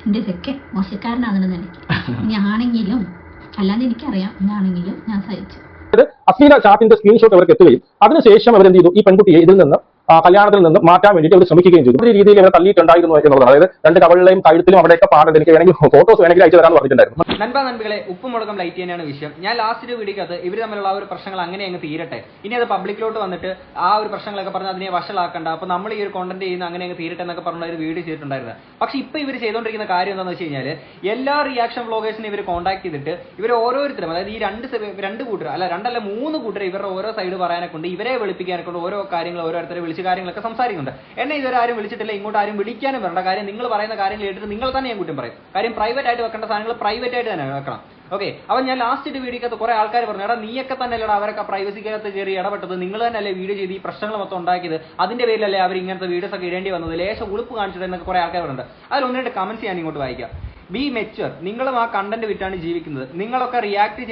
എൻ്റെ ഇതൊക്കെ മോശക്കാരനാണെന്ന് എനിക്ക് ഞാനെങ്കിലും അല്ലാതെ എനിക്കറിയാം ഞാനെങ്കിലും ഞാൻ സഹിച്ചു. അശ്ലീല ചാറ്റിന്റെ സ്ക്രീൻഷോട്ട് അവർക്ക് എത്തുകയും അതിനുശേഷം അവരെന്ത് ചെയ്തു, ഈ പെൺകുട്ടിയെ ഇതിൽ നിന്ന് കല്യാണത്തിൽ നിന്ന് മാറ്റാൻ വേണ്ടിയിട്ട് അവർ ശ്രമിക്കുകയും ചെയ്തു. ഒരു രീതിയിൽ ഇവരെ തള്ളിയിട്ടുണ്ടായിരുന്നു എന്നുള്ളതാണ്. അതായത് രണ്ട് കവളിലെയും കഴുത്തിലും അവിടെയൊക്കെ പാടുണ്ട്. എനിക്ക് വേണമെങ്കിൽ ഫോട്ടോസ് വേണമെങ്കിൽ അയച്ചു തരാമെന്ന് പറഞ്ഞിട്ടുണ്ടായിരുന്നു. നൻപകളെ ഉപ്പുമുളകം ലൈറ്റ് തന്നെയാണ് വിഷയം. ഞാൻ ലാസ്റ്റ് ഒരു വീഡിയോക്കകത്ത് ഇവർ തമ്മിലുള്ള ആ ഒരു പ്രശ്നങ്ങൾ അങ്ങനെ അങ്ങ് തീരട്ടെ, ഇനി അത് പബ്ലിക്കിലോട്ട് വന്നിട്ട് ആ ഒരു പ്രശ്നങ്ങളൊക്കെ പറഞ്ഞ് അതിനെ വഷളാക്കണ്ട, അപ്പൊ നമ്മൾ ഈ ഒരു കോണ്ടന്റ് ചെയ്യുന്ന അങ്ങനെ അങ്ങ് തീരട്ടെ എന്നൊക്കെ പറഞ്ഞ ഒരു വീഡിയോ ചെയ്തിട്ടുണ്ടായിരുന്നു. പക്ഷെ ഇപ്പൊ ഇവർ ചെയ്തുകൊണ്ടിരിക്കുന്ന കാര്യം എന്താണെന്ന് വെച്ച് കഴിഞ്ഞാൽ എല്ലാ റിയാക്ഷൻ വ്ളോഗേഴ്സിനെ ഇവർ കോൺടാക്ട് ചെയ്തിട്ട് ഇവർ ഓരോരുത്തരും, അതായത് ഈ രണ്ട് കൂട്ടർ രണ്ടല്ല മൂന്ന് കൂട്ടർ ഇവരുടെ ഓരോ സൈഡ് പറയാനെ കൊണ്ട് ഇവരെ വിളിപ്പിക്കാനെ കൊണ്ട് ഓരോ കാര്യങ്ങൾ ഓരോരുത്തരെ വിളിച്ച് കാര്യങ്ങളൊക്കെ സംസാരിക്കുന്നുണ്ട്. എന്നെ ഇതുവരെ ആരും വിളിച്ചിട്ടില്ല, ഇങ്ങോട്ട് ആരും വിളിക്കാനും വരേണ്ട. കാര്യം നിങ്ങൾ പറയുന്ന കാര്യങ്ങൾ കേട്ടിട്ട് നിങ്ങൾ തന്നെ ഞാൻ കുറ്റം പറയും. കാര്യം പ്രൈവറ്റ് ആയിട്ട് വെക്കേണ്ട സാധനങ്ങൾ പ്രൈവറ്റ് ആയിട്ട് തന്നെ വെക്കണം. ഓക്കെ, അപ്പൊ ഞാൻ ലാസ്റ്റ് വീഡിയോക്കകത്ത് കുറെ ആൾക്കാർ പറഞ്ഞു, എടാ നീയൊക്കെ തന്നെ അല്ലടാ അവരൊക്കെ പ്രൈവസിക്കകത്ത് കയറി ഇടപെട്ടത്, നിങ്ങൾ തന്നെ അല്ലേ വീഡിയോ ചെയ്ത് ഈ പ്രശ്നങ്ങൾ മൊത്തം ഉണ്ടാക്കിയത്, അതിന്റെ പേരിലല്ലേ അവർ ഇങ്ങനത്തെ വീഡിയോസ് ഒക്കെ ഇടേണ്ടി വന്നത്, ലേശം ഉളുപ്പ് കാണിച്ചിട്ട് എന്നൊക്കെ കുറെ ആൾക്കാർ പറയുന്നുണ്ട്. അതിൽ ഒന്ന് രണ്ട് കമന്റ്സ് ഞാൻ ഇങ്ങോട്ട് വായിക്കാം. ബി മെച്വർ, നിങ്ങളും ആ കണ്ടന്റ് വിറ്റാണ് ജീവിക്കുന്നത്, നിങ്ങളൊക്കെ റിയാക്ട്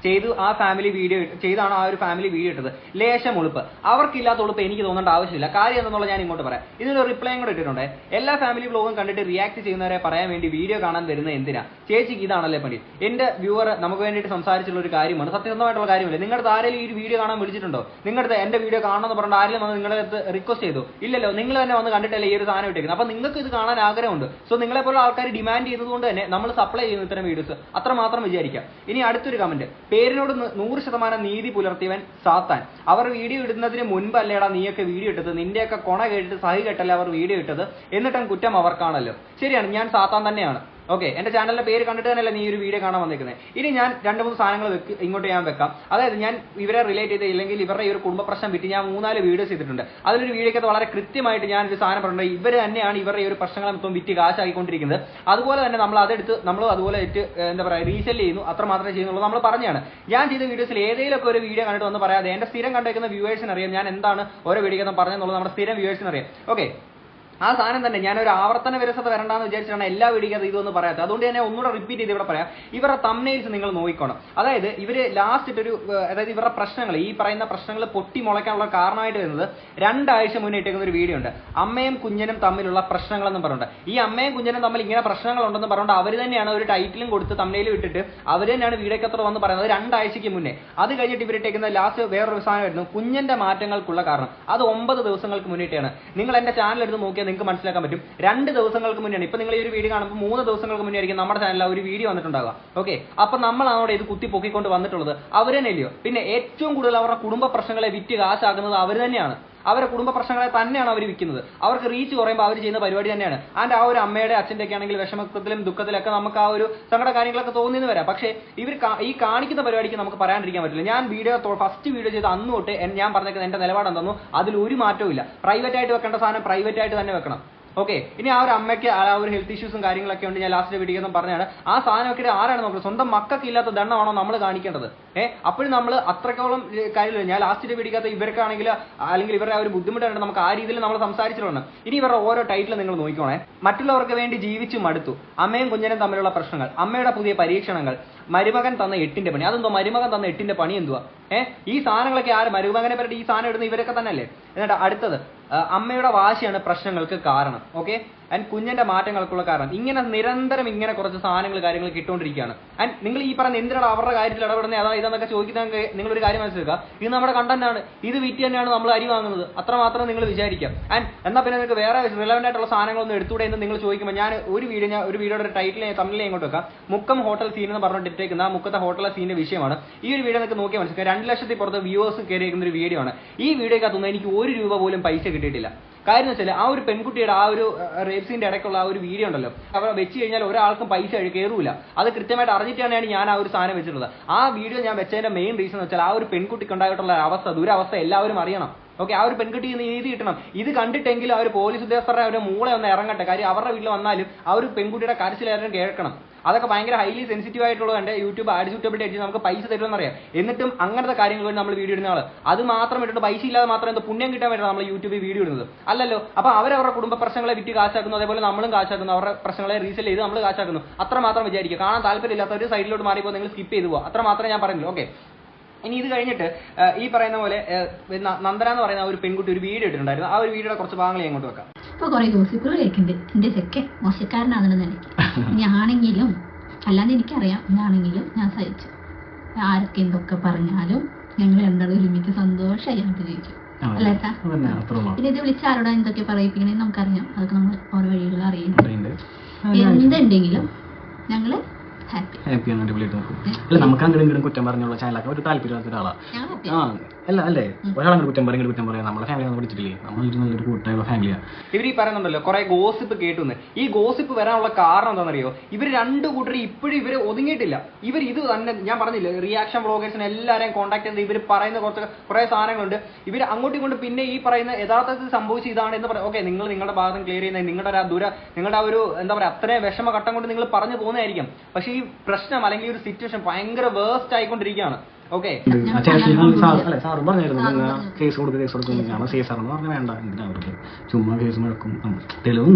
ചെയ്തു ആ ഫാമിലി വീഡിയോ ചെയ്താണ് ആ ഒരു ഫാമിലി വീഡിയോ ഇട്ടത്, ലേശം ഉളുപ്പ്. അവർക്കില്ലാത്ത ഉളുപ്പ് എനിക്ക് തോന്നേണ്ട ആവശ്യമില്ല. കാര്യം എന്നുള്ള ഞാൻ ഇങ്ങോട്ട് പറയാം. ഇതിനൊരു റിപ്ലൈയും കൂടെ ഇട്ടിട്ടുണ്ട്. എല്ലാ ഫാമിലി വ്ലോഗും കണ്ടിട്ട് റിയാക്ട് ചെയ്യുന്നവരെ പറയാൻ വേണ്ടി വീഡിയോ കാണാൻ വരുന്നത് എന്തിനാ? ചേച്ചിക്ക് ഇതാണല്ലേ പണി. എന്റെ വ്യൂവർ നമുക്ക് വേണ്ടിയിട്ട് സംസാരിച്ചുള്ള ഒരു കാര്യമാണ്, സത്യസന്ധമായിട്ടുള്ള കാര്യമില്ല. നിങ്ങളുടെ ആരെങ്കിലും ഈ ഒരു വീഡിയോ കാണാൻ വിളിച്ചിട്ടുണ്ടോ? നിങ്ങളുടെ എന്റെ വീഡിയോ കാണണമെന്ന് പറഞ്ഞിട്ട് ആരെങ്കിലും വന്ന് നിങ്ങളുടെ അടുത്ത് റിക്വസ്റ്റ് ചെയ്തു? ഇല്ലല്ലോ, നിങ്ങൾ തന്നെ വന്ന് കണ്ടിട്ടല്ലേ ഈ ഒരു സാധനം ഇട്ടേക്കുന്നത്. അപ്പൊ നിങ്ങൾക്ക് ഇത് കാണാൻ ആഗ്രഹമുണ്ട്. സോ നിങ്ങളെപ്പോലുള്ള ആൾക്കാർ ഡിമാൻഡ് ചെയ്തതുകൊണ്ട് തന്നെ നമ്മൾ സപ്ലൈ ചെയ്യുന്ന ഇത്തരം വീഡിയോസ് അത്രമാത്രം വിചാരിക്കാം. ഇനി അടുത്തൊരു കമന്റ്, പേരിനോട് 100% നീതി പുലർത്തിയവൻ സാത്താൻ. അവർ വീഡിയോ ഇടുന്നതിന് മുൻപ് അല്ലേടാ നീയൊക്കെ വീഡിയോ ഇട്ടത്, നിന്റെയൊക്കെ കൊണ കേട്ടിട്ട് സഹി കേട്ടല്ലേ അവർ വീഡിയോ ഇട്ടത്, എന്നിട്ടും കുറ്റം അവർക്കാണല്ലോ. ശരിയാണ്, ഞാൻ സാത്താൻ തന്നെയാണ്. ഓക്കെ, എന്റെ ചാനലിന്റെ പേര് കണ്ടിട്ട് തന്നെയല്ല നീ ഒരു വീഡിയോ കാണാൻ വന്നിരിക്കുന്നത്. ഇനി ഞാൻ 2-3 സാധനങ്ങൾ ഇങ്ങോട്ട് ഞാൻ വെക്കാം. അതായത് ഞാൻ ഇവരെ റിലേറ്റ് ചെയ്ത് ഇല്ലെങ്കിൽ ഇവരുടെ ഈ ഒരു കുടുംബ പ്രശ്നം വിറ്റ് ഞാൻ 3-4 വീഡിയോസ് ചെയ്തിട്ടുണ്ട്. അതിലൊരു വീഡിയോക്കകത്ത് വളരെ കൃത്യമായിട്ട് ഞാൻ ഒരു സാധനം പറഞ്ഞിട്ടുണ്ട്, ഇവർ തന്നെയാണ് ഇവരുടെ ഈ ഒരു പ്രശ്നങ്ങൾ മൊത്തം വിറ്റ് കാശാക്കിക്കൊണ്ടിരിക്കുന്നത്. അതുപോലെ തന്നെ നമ്മൾ അതുപോലെ എന്താ പറയുക റീസെല് ചെയ്യുന്നു, അത്ര മാത്രമേ ചെയ്യുന്നുള്ളൂ നമ്മൾ പറഞ്ഞാണ്. ഞാൻ ചെയ്ത വീഡിയോസിൽ ഏതെങ്കിലുമൊക്കെ ഒരു വീഡിയോ കണ്ടിട്ട് ഒന്ന് പറയാതെ എന്റെ സ്ഥിരം കണ്ടുവയ്ക്കുന്ന വ്യൂവേഴ്സിന് അറിയാം ഞാൻ എന്താണ് ഓരോ വീഡിയോക്കകത്ത് പറഞ്ഞെന്നുള്ളത്. നമ്മുടെ സ്ഥിരം വ്യൂവേഴ്സിന് അറിയാം. ഓക്കെ, ആ സാധനം തന്നെ ഞാനൊരു ആവർത്തന വിരസത വരണ്ടെന്ന് വിചാരിച്ചാണ് എല്ലാ വീഡിയോക്കകത്ത് ഇതൊന്നും പറയാത്തത്. അതുകൊണ്ട് തന്നെ ഒന്നുകൂടെ റിപ്പീറ്റ് ചെയ്ത് ഇവിടെ പറയാം. ഇവരുടെ തംബ്നെയിൽസ് നിങ്ങൾ നോക്കിക്കോണം. അതായത് ഇവര് ലാസ്റ്റ് അതായത് ഇവരുടെ പ്രശ്നങ്ങൾ, ഈ പറയുന്ന പ്രശ്നങ്ങൾ പൊട്ടി മുളയ്ക്കാനുള്ള കാരണമായിട്ട് വരുന്നത് 2 ആഴ്ച മുന്നേ ഇട്ടേക്കുന്ന ഒരു വീഡിയോ ഉണ്ട്, അമ്മയും കുഞ്ഞനും തമ്മിലുള്ള പ്രശ്നങ്ങളെന്നും പറഞ്ഞിട്ട്. ഈ അമ്മയും കുഞ്ഞനും തമ്മിൽ ഇങ്ങനെ പ്രശ്നങ്ങളുണ്ടെന്ന് പറഞ്ഞുകൊണ്ട് അവർ തന്നെയാണ് ഒരു ടൈറ്റിലും കൊടുത്ത് തംബ്നെയിലും ഇട്ടിട്ട് അവർ തന്നെയാണ് വീഡിയോക്കകത്ത് വന്ന് പറയുന്നത് 2 ആഴ്ചയ്ക്ക് മുന്നേ. അത് കഴിഞ്ഞിട്ട് ഇവരിട്ടേക്കുന്ന ലാസ്റ്റ് വേറൊരു സാധനമായിരുന്നു കുഞ്ഞന്റെ മാറ്റങ്ങൾക്കുള്ള കാരണം. അത് 9 ദിവസങ്ങൾക്ക് മുന്നിട്ടാണ്. നിങ്ങൾ എന്റെ ചാനൽ എടുത്ത് നോക്കിയാൽ നിങ്ങൾക്ക് മനസ്സിലാക്കാൻ പറ്റും. 2 ദിവസങ്ങൾക്ക് മുന്നെയാണ്. ഇപ്പൊ നിങ്ങൾ ഈ ഒരു വീഡിയോ കാണുമ്പോൾ 3 ദിവസങ്ങൾക്ക് മുന്നേ ആയിരിക്കും നമ്മുടെ ചാനലിൽ ഒരു വീഡിയോ വന്നിട്ടുണ്ടാവുക. ഓക്കെ, അപ്പൊ നമ്മളാണോ ഇത് കുത്തി പൊക്കിക്കൊണ്ട് വന്നിട്ടുള്ളത്? അവർ തന്നെയല്ലയോ? പിന്നെ ഏറ്റവും കൂടുതൽ അവരുടെ കുടുംബ പ്രശ്നങ്ങളെ വിറ്റ് കാശാക്കുന്നത് അവർ തന്നെയാണ്. അവരുടെ കുടുംബ പ്രശ്നങ്ങളെ തന്നെയാണ് അവർ വിൽക്കുന്നത്. അവർക്ക് റീച്ച് കുറയുമ്പോൾ അവർ ചെയ്യുന്ന പരിപാടി തന്നെയാണ്. ആൻഡ് ആ ഒരു അമ്മയുടെ അച്ഛൻ്റെ ഒക്കെ ആണെങ്കിൽ വിഷമത്തിലും ദുഃഖത്തിലൊക്കെ നമുക്ക് ആ ഒരു സങ്കട കാര്യങ്ങളൊക്കെ തോന്നിയെന്ന് വരാം. പക്ഷേ ഇവർ ഈ കാണിക്കുന്ന പരിപാടിക്ക് നമുക്ക് പറയാണ്ടിരിക്കാൻ പറ്റില്ല. ഞാൻ ഫസ്റ്റ് വീഡിയോ ചെയ്ത് അന്ന് തൊട്ട് ഞാൻ പറഞ്ഞേക്കുന്നത് എന്റെ നിലപാട് എന്താണോ അതിൽ ഒരു മാറ്റവും ഇല്ല. പ്രൈവറ്റ് ആയിട്ട് വെക്കേണ്ട സാധനം പ്രൈവറ്റ് ആയിട്ട് തന്നെ വെക്കണം. ഓക്കെ, ഇനി ആ ഒരു അമ്മയ്ക്ക് ആ ഒരു ഹെൽത്ത് ഇഷ്യൂസും കാര്യങ്ങളൊക്കെ ഉണ്ട്. ഞാൻ ലാസ്റ്റ് വീഡിയോ പറഞ്ഞാണ് ആ സാധനമൊക്കെ ആരാണ് നോക്കുന്നത്? സ്വന്തം മക്കൾക്ക് ഇല്ലാത്ത ദണ്ണമാണോ നമ്മൾ കാണിക്കേണ്ടത്? അപ്പോഴും നമ്മൾ അത്രത്തോളം കാര്യമില്ല. ഞാൻ ലാസ്റ്റ് വീഡിയോക്കകത്ത് ഇവർക്കാണെങ്കിൽ അല്ലെങ്കിൽ ഇവരുടെ ആ ഒരു ബുദ്ധിമുട്ടുണ്ട് നമുക്ക് ആ രീതിയിൽ നമ്മൾ സംസാരിച്ചിട്ടുണ്ട്. ഇനി ഇവരുടെ ഓരോ ടൈറ്റിൽ നിങ്ങൾ നോക്കിക്കോണേ. മറ്റുള്ളവർക്ക് വേണ്ടി ജീവിച്ചു മടുത്തു, അമ്മയും കുഞ്ഞനും തമ്മിലുള്ള പ്രശ്നങ്ങൾ, അമ്മയുടെ പുതിയ പരീക്ഷണങ്ങൾ, മരുമകൻ തന്ന 8ന്റെ പണി. അതെന്തോ മരുമകൻ തന്ന 8ന്റെ പണി എന്തുവാ? ഈ സാധനങ്ങളൊക്കെ ആര് മരുമകനെ പറ്റി ഈ സാധനം ഇടുന്ന ഇവരൊക്കെ തന്നെ അല്ലേ? എന്നിട്ട് അടുത്തത് അമ്മയുടെ വാശിയാണ് പ്രശ്നങ്ങൾക്ക് കാരണം. ഓക്കെ, ആൻഡ് കുഞ്ഞന്റെ മാറ്റങ്ങൾക്കുള്ള കാരണം. ഇങ്ങനെ നിരന്തരം ഇങ്ങനെ കുറച്ച് സാധനങ്ങൾ കാര്യങ്ങൾ കിട്ടുകൊണ്ടിരിക്കുകയാണ്. ആൻഡ് നിങ്ങൾ ഈ പറഞ്ഞ എന്തിനാണ് അവരുടെ കാര്യത്തിൽ ഇടപെടുന്നത് അതാ ഇതെന്നൊക്കെ ചോദിക്കുന്ന നിങ്ങളൊരു കാര്യം മനസ്സിലാക്കുക, ഇത് നമ്മുടെ കണ്ടന്റ് ആണ്, ഇത് വിറ്റ് തന്നെയാണ് നമ്മൾ അരി വാങ്ങുന്നത്, അത്രമാത്രം നിങ്ങൾ വിചാരിക്കാം. ആൻഡ് എന്നാൽ പിന്നെ നിങ്ങൾക്ക് വേറെ റിലവന്റ് ആയിട്ടുള്ള സാധനങ്ങളൊന്നും എടുത്തുകൂടെ എന്ന് നിങ്ങൾ ചോദിക്കുമ്പോൾ ഞാൻ ഒരു വീഡിയോയുടെ ടൈറ്റിൽ തമ്മിൽ ഇങ്ങോട്ട് വെക്കാം. മുക്കം ഹോട്ടൽ സീൻ എന്ന് പറഞ്ഞിട്ട് ഇട്ടേക്കുന്ന ആ മുക്കത്തെ ഹോട്ടൽ സീനിന്റെ വിഷയമാണ്. ഈ ഒരു വീഡിയോ നിങ്ങൾക്ക് നോക്കിയാൽ മനസ്സിലാക്കുക 2 ലക്ഷത്തിൽ പുറത്ത് വ്യൂവേഴ്സ് കയറിയിരിക്കുന്ന ഒരു വീഡിയോ ആണ്. ഈ വീഡിയോക്കകത്തൊന്നും എനിക്ക് 1 രൂപ പോലും പൈസ കിട്ടിയിട്ടില്ല. കാര്യം വെച്ചാൽ ആ ഒരു പെൺകുട്ടിയുടെ ആ ഒരു റേപ്പ് സീന്റെ ഇടയ്ക്കുള്ള ആ ഒരു വീഡിയോ ഉണ്ടല്ലോ, അവർ വെച്ച് കഴിഞ്ഞാൽ ഒരാൾക്കും പൈസ കയറൂല. അത് കൃത്യമായിട്ട് അറിഞ്ഞിട്ടാണ് ഞാൻ ആ ഒരു സാധനം വെച്ചിട്ടുള്ളത്. ആ വീഡിയോ ഞാൻ വെച്ചതിന്റെ മെയിൻ റീസൺ വെച്ചാൽ ആ ഒരു പെൺകുട്ടിക്ക് ഉണ്ടായിട്ടുള്ള അവസ്ഥ ദുരവസ്ഥ എല്ലാവരും അറിയണം. ഓക്കെ, ആ ഒരു പെൺകുട്ടി നീതി കിട്ടണം. ഇത് കണ്ടിട്ടെങ്കിലും ആ ഒരു പോലീസ് ഉദ്യോഗസ്ഥരുടെ ഒരു മൂളെ ഒന്ന് ഇറങ്ങട്ടെ. കാര്യം അവരുടെ വീട്ടിൽ വന്നാലും ആ ഒരു പെൺകുട്ടിയുടെ കരച്ചിലാരും കേൾക്കണം. അതൊക്കെ ഭയങ്കര ഹൈലി സെൻസിറ്റീവ് ആയിട്ടുള്ളതുകൊണ്ട് യൂട്യൂബ് ആഡ്യൂട്ടബിലിറ്റി അടിച്ച് നമുക്ക് പൈസ തരുമെന്ന് അറിയാം. എന്നിട്ടും അങ്ങനത്തെ കാര്യങ്ങൾ വേണ്ടി നമ്മൾ വീഡിയോ ഇടുന്ന ആൾ അത് മാത്രം ഇട്ടിട്ട് പൈസ ഇല്ലാതെ മാത്രം എന്തോ പുണ്യം കിട്ടാൻ വേണ്ടി നമ്മൾ യൂട്യൂബിൽ വീഡിയോ ഇടുന്നത് അല്ലല്ലോ. അപ്പൊ അവരവരുടെ കുടുംബ പ്രശ്നങ്ങളെ വിറ്റ് കാശാക്കുന്നു, അതേപോലെ നമ്മളും കാശാക്കുന്നു, അവരുടെ പ്രശ്നങ്ങളെ റീസെൽ ചെയ്ത് നമ്മൾ കാശാക്കുന്നു. അത്ര മാത്രം വിചാരിക്കുക. കാണാൻ താല്പര്യമില്ലാത്ത ഒരു സൈഡിലോട്ട് മാറിയപ്പോൾ നിങ്ങൾ സ്കിപ്പ് ചെയ്തു പോകുക. അത്ര മാത്രമേ ഞാൻ പറയുള്ളൂ. ഓക്കെ, ഇനി ഇത് കഴിഞ്ഞിട്ട് ഈ പറയുന്ന പോലെ നന്ദന എന്ന് പറയുന്ന ഒരു പെൺകുട്ടി ഒരു വീഡിയോ ഇട്ടിട്ടുണ്ടായിരുന്നു. ആ ഒരു വീഡിയോയുടെ കുറച്ച് ഭാഗങ്ങൾ അങ്ങോട്ട് വെക്കാം. ഇപ്പൊ കുറെ ഗോസിപ്പുകൾ കേൾക്കുന്നുണ്ട് എന്റെ ചെക്കൻ മോശക്കാരനാണെന്ന് നിലയ്ക്ക്. ഞാനെങ്കിലും അല്ലാതെ എനിക്കറിയാം, ഞാനെങ്കിലും ഞാൻ സഹിച്ചു. ആരൊക്കെ എന്തൊക്കെ പറഞ്ഞാലും ഞങ്ങൾ രണ്ടാളും ഒരുമിച്ച് സന്തോഷമായിട്ട് ജീവിക്കും. അല്ലേട്ടാ? പിന്നെ ഇത് വിളിച്ച് ആരോടാ എന്തൊക്കെ പറയിപ്പിക്കണേന്ന് നമുക്കറിയാം. അതൊക്കെ നമ്മൾ ഓരോ വഴികൾ അറിയുന്നുണ്ട്. എന്തുണ്ടെങ്കിലും ഞങ്ങള് ഹാപ്പി ആണ്, അടിപൊളിയായിട്ട് നോക്കും. അല്ല, നമുക്ക് അങ്ങനെ കുറ്റം പറഞ്ഞുള്ള ചാനലൊക്കെ ഒരു താല്പര്യമില്ലാത്ത ഒരാളാണ്. അല്ല അല്ലേ, ഒരാളങ്ങനെ കുറ്റം പറയാം. നമ്മളെ ഫാമിലി ഒന്നും പിടിച്ചിട്ടില്ലേ, നമ്മളൊരു നല്ലൊരു കൂട്ടായുള്ള ഫാമിലിയാണ്. ഇവർ ഈ പറയുന്നുണ്ടല്ലോ കുറെ ഗോസിപ്പ് കേട്ടുന്ന്. ഈ ഗോസിപ്പ് വരാനുള്ള കാരണം എന്താണെന്നറിയോ? ഇവർ രണ്ടു കൂട്ടരും ഇപ്പോഴും ഇവര് ഒതുങ്ങിയിട്ടില്ല. ഇവർ ഇത് തന്നെ ഞാൻ പറഞ്ഞില്ലേ, റിയാക്ഷൻ വ്ളോഗേഴ്സിനെ എല്ലാവരെയും കോൺടാക്ട് ചെയ്ത് ഇവർ പറയുന്ന കുറെ സാധനങ്ങളുണ്ട്. ഇവർ അങ്ങോട്ടും ഇങ്ങോട്ടും പിന്നെ ഈ പറയുന്ന യഥാർത്ഥത്തിൽ സംഭവിച്ച ഇതാണ് എന്ന് പറയാം. ഓക്കെ, നിങ്ങൾ നിങ്ങളുടെ ഭാഗം ക്ലിയർ ചെയ്യുന്നത് നിങ്ങളുടെ ഒരു എന്താ പറയുക അത്രയും വിഷമ ഘട്ടം കൊണ്ട് നിങ്ങൾ പറഞ്ഞു പോകുന്നതായിരിക്കും. പക്ഷേ ഈ പ്രശ്നം അല്ലെങ്കിൽ ഒരു സിറ്റുവേഷൻ ഭയങ്കര വേസ്റ്റ് ആയിക്കൊണ്ടിരിക്കുകയാണ്. ഓക്കെ, സാറ് പറഞ്ഞായിരുന്നു കേസ് കൊടുക്കും. ഞാൻ സാറെന്ന് പറഞ്ഞാൽ വേണ്ട, എന്തിനാ അവർക്ക് ചുമ്മാ കേസ് മുഴക്കും, തെളിവും.